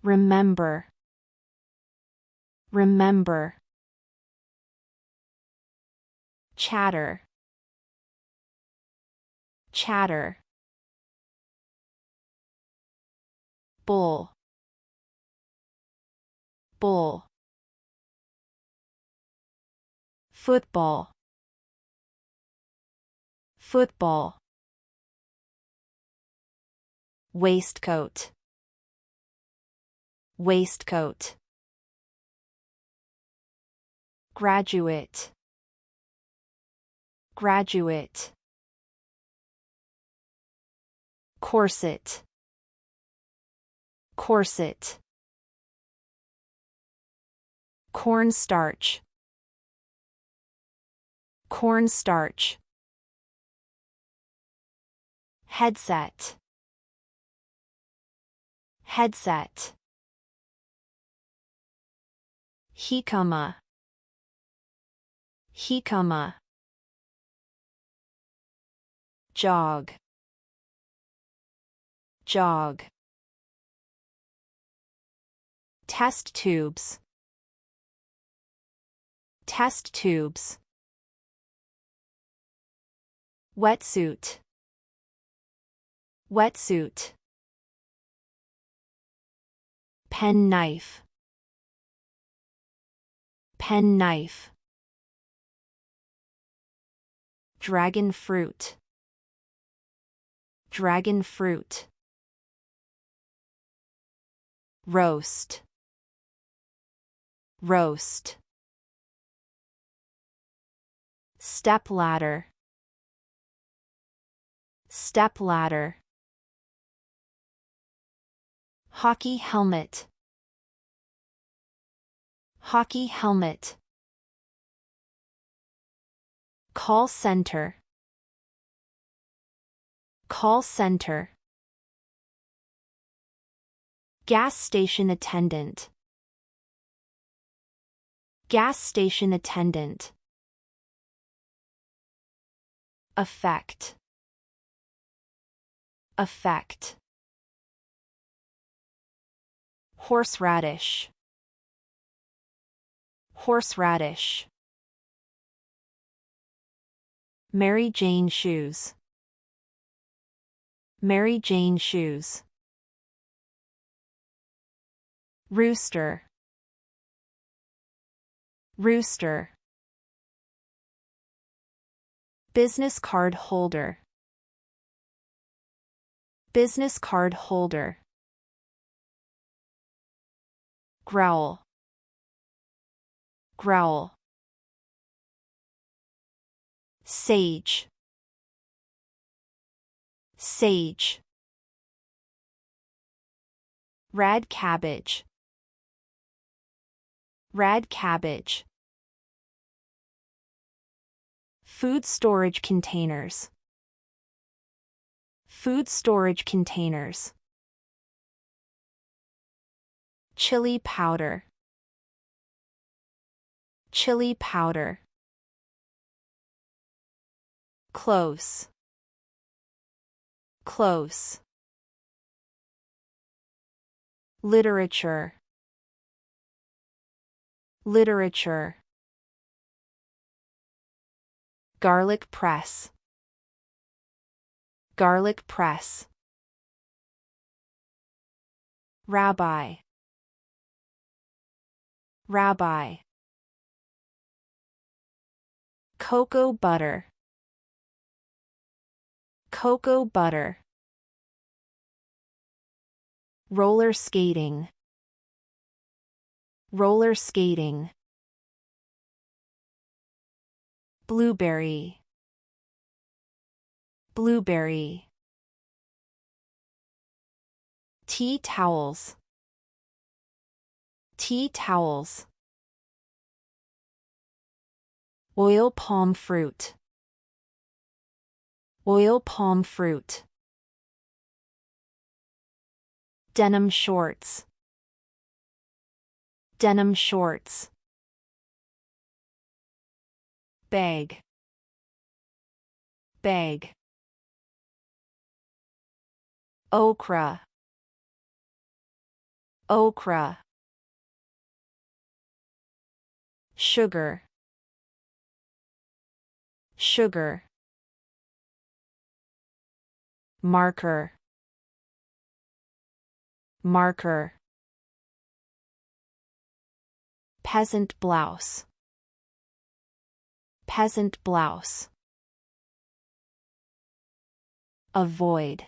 remember, remember. Chatter, chatter. Bull, bull. Football, football. Waistcoat, waistcoat. Graduate, graduate. Corset, corset. Cornstarch, cornstarch. Headset, headset. Jicama, jicama. Jog, jog. Test tubes, test tubes. Wetsuit, wetsuit. Penknife, penknife. Dragon fruit, dragon fruit. Roast, roast. Stepladder, stepladder. Hockey helmet, hockey helmet. Call center, call center. Gas station attendant, gas station attendant. Effect, effect. Horseradish, horseradish. Mary Jane shoes, Mary Jane shoes. Rooster, rooster. Business card holder, business card holder. Growl, growl. Sage, sage. Rad cabbage, rad cabbage. Food storage containers, food storage containers. Chili powder, chili powder. Close, close. Literature, literature. Garlic press, garlic press. Rabbi, rabbi. Cocoa butter, cocoa butter. Roller skating, roller skating. Blueberry, blueberry. Tea towels, tea towels. Oil palm fruit, oil palm fruit. Denim shorts, denim shorts. Bag, bag. Okra, okra, sugar, sugar, marker, marker, peasant blouse, peasant blouse, avoid,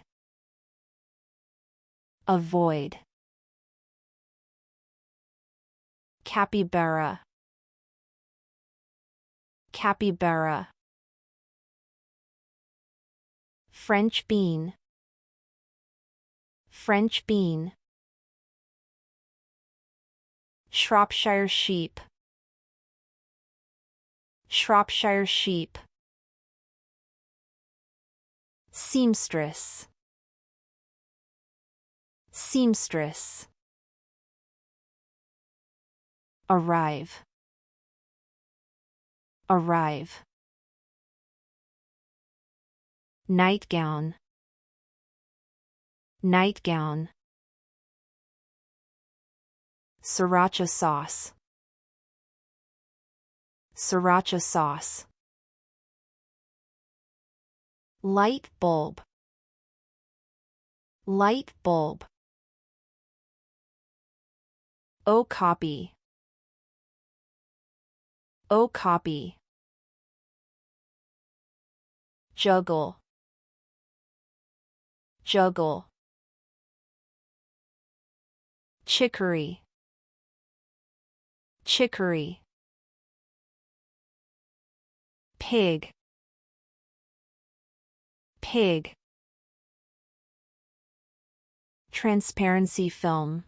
avoid, capybara, capybara, French bean, French bean, Shropshire sheep, Shropshire sheep, seamstress, seamstress, arrive, arrive, nightgown, nightgown, sriracha sauce, sriracha sauce, light bulb, light bulb, okapi, okapi, juggle, juggle, chicory, chicory, pig, pig, transparency film,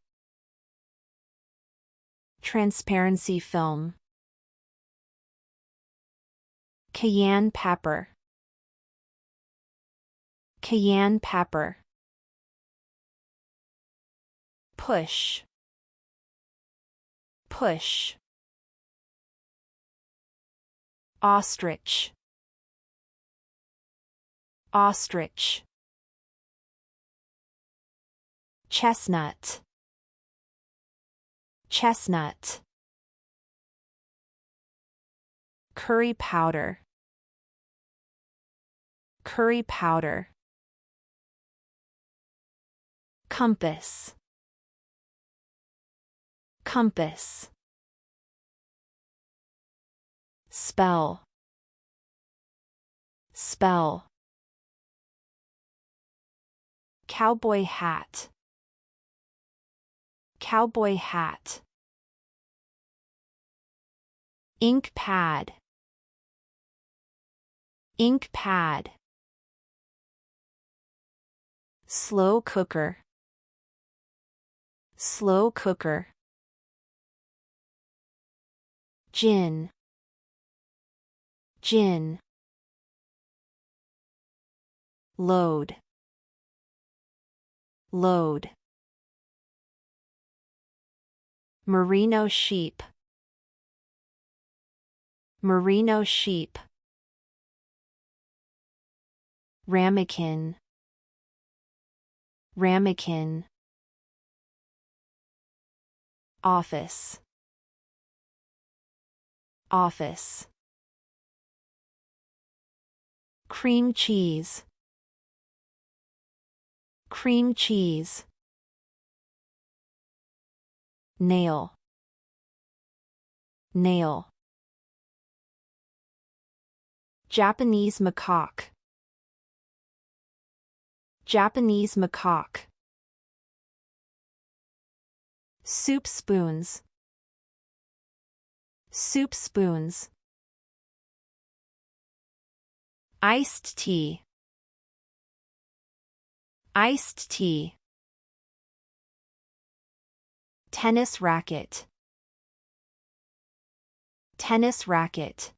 transparency film, cayenne pepper, cayenne pepper, push, push, ostrich, ostrich, chestnut, chestnut, curry powder, curry powder, compass, compass, spell, spell, cowboy hat, cowboy hat, ink pad, ink pad, slow cooker, slow cooker, gin, gin, load, load, merino sheep, merino sheep, ramekin, ramekin, office, office, cream cheese, cream cheese, nail, nail, Japanese macaque, Japanese macaque, soup spoons, soup spoons, iced tea, iced tea, tennis racket, tennis racket,